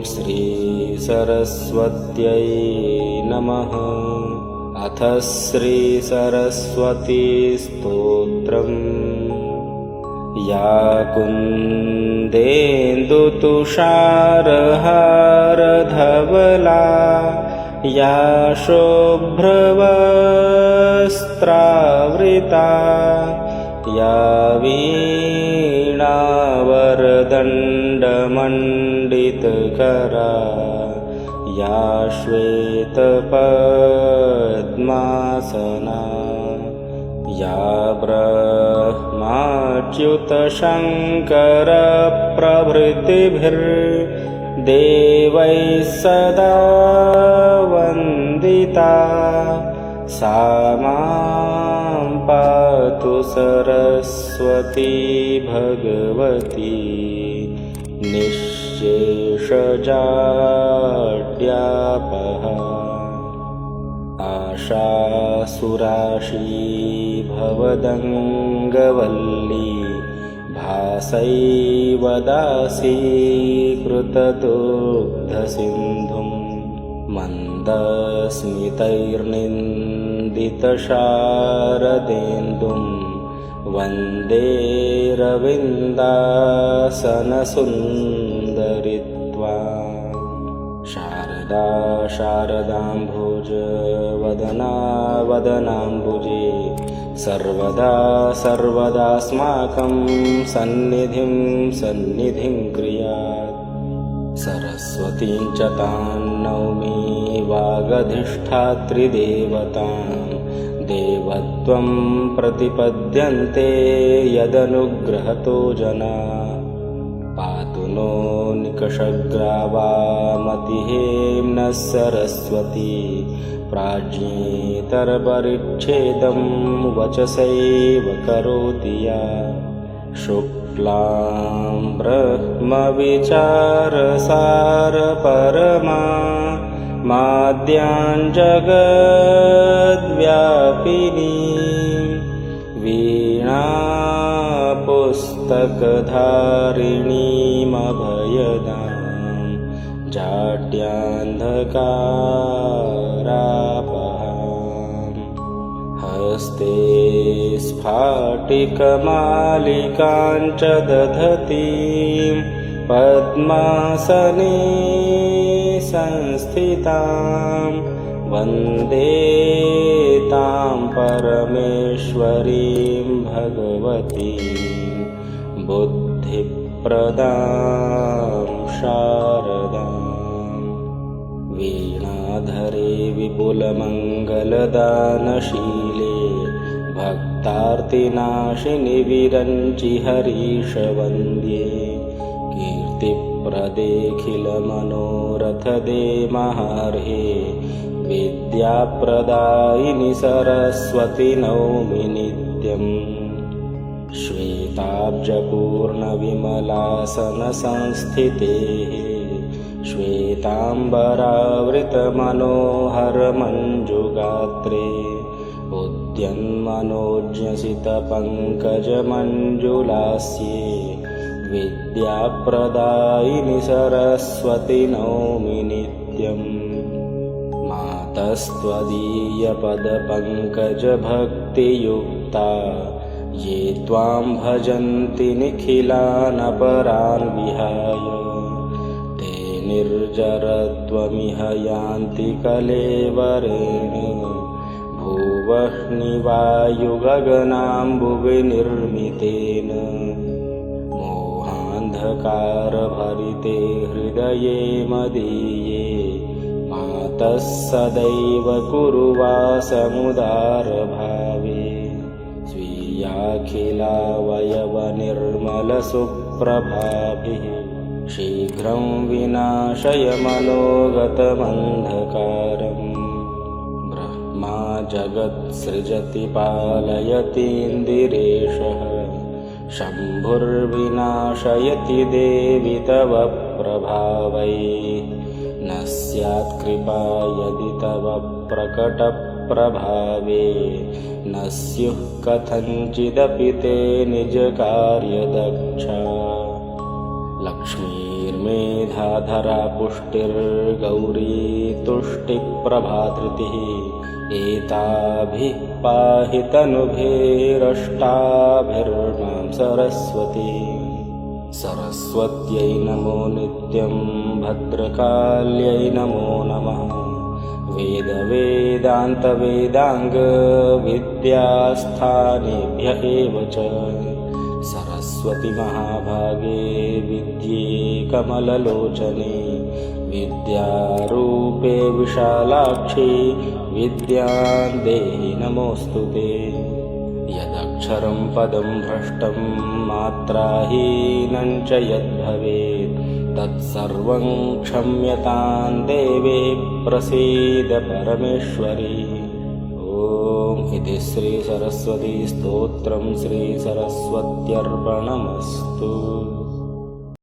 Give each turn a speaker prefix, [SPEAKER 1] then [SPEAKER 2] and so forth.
[SPEAKER 1] श्रीसरस्वत्यै नमः। अथ श्रीसरस्वती स्तोत्रम्। या कुन्देन्दुतुषारहारधवला या शुभ्रवस्त्रावृता या वीणावरदण्डमण्डितकरा या श्वेतपद्मासना या ब्रह्माच्युतशङ्करप्रभृतिभिर्देवैः सदा वन्दिता सा मां पातु सरस्वती भगवती निःशेषजाड्यापहा। आशासुराशी भवदङ्गवल्ली भासैव दासीकृतदुग्धसिन्धुं मन्दस्मितैर्निन्दितशारदेन्दुं वन्दे रविन्दासनसुन्दरित्वाम्। शारदा शारदाम्भोजवदना वदनाम्बुजे सर्वदा सर्वदास्माकं सन्निधिं सन्निधिं क्रियात्। सरस्वतीं च तां नौमि वागधिष्ठात्रिदेवतां देवत्वं प्रतिपद्यन्ते यदनुग्रहतो जना। पातु नो निकषग्रावामतिहेम्नः सरस्वती प्राज्ञेतरपरिच्छेदं वचसैव करोति या। शुक्लां ब्रह्मविचारसारपरमा माद्यां जगद्व्यापिनीं वीणापुस्तकधारिणीमभयदां जाड्यान्धकारापहाम्। हस्ते स्फाटिकमालिकां च दधतीं पद्मासने संस्थितां वन्दे तां परमेश्वरीं भगवतीं बुद्धिप्रदां शारदाम्। वीणाधरे विपुलमङ्गलदानशीले भक्तार्तिनाशिनि विरञ्चि हरीशवन्द्ये कीर्तिप्रदेखिलमनोरथदे महार्हे विद्याप्रदायिनि सरस्वती नौमि नित्यम्। श्वेताब्जपूर्णविमलासनसंस्थितेः श्वेताम्बरावृतमनोहरमञ्जुगात्रे उद्यन्मनोज्ञसितपङ्कजमञ्जुलास्ये विद्याप्रदायिनि सरस्वती नौमि नित्यम्। मातस्त्वदीयपदपङ्कजभक्तियुक्ता ये त्वां भजन्ति निखिलानपरान् विहाय ते निर्जरत्वमिह यान्ति कलेवरेण भुवह्निवायुगगनाम्बुविनिर्मितेन। मोहान्धकारभरिते हृदये मदीये मातः सदैव कुरु वासमुदारभावे। स्वीयाखिलावयवनिर्मलसुप्रभाभिः शीघ्रं विनाशय मनोगतमन्धकारम्। ब्रह्मा जगत्सृजति पालयतीन्द्रिरेशः शम्भुर्विनाशयति देवि तव प्रभावैः। न स्यात् कृपा यदि तव प्रकटप्रभावे न स्युः कथञ्चिदपि ते निजकार्यदक्षा। लक्ष्मीर्मेधाधरा पुष्टिर्गौरी तुष्टिप्रभाधृतिः एताभिः पाहि तनुभेरष्टाभिर्मां सरस्वती। सरस्वत्यै नमो नित्यं भद्रकाल्यै नमो नमः। वेदवेदान्तवेदाङ्गविद्यास्थानेभ्य एव च सरस्वती महाभागे विद्ये कमललोचने विद्यारूपे विशालाक्षी विद्यां देहि नमोऽस्तु ते। यदक्षरं पदं भ्रष्टं मात्राहीनं च यद्भवेत् तत्सर्वं क्षम्यतां देवे प्रसीद परमेश्वरी। ॐ इति श्री सरस्वती स्तोत्रं श्री सरस्वत्यर्पणमस्तु।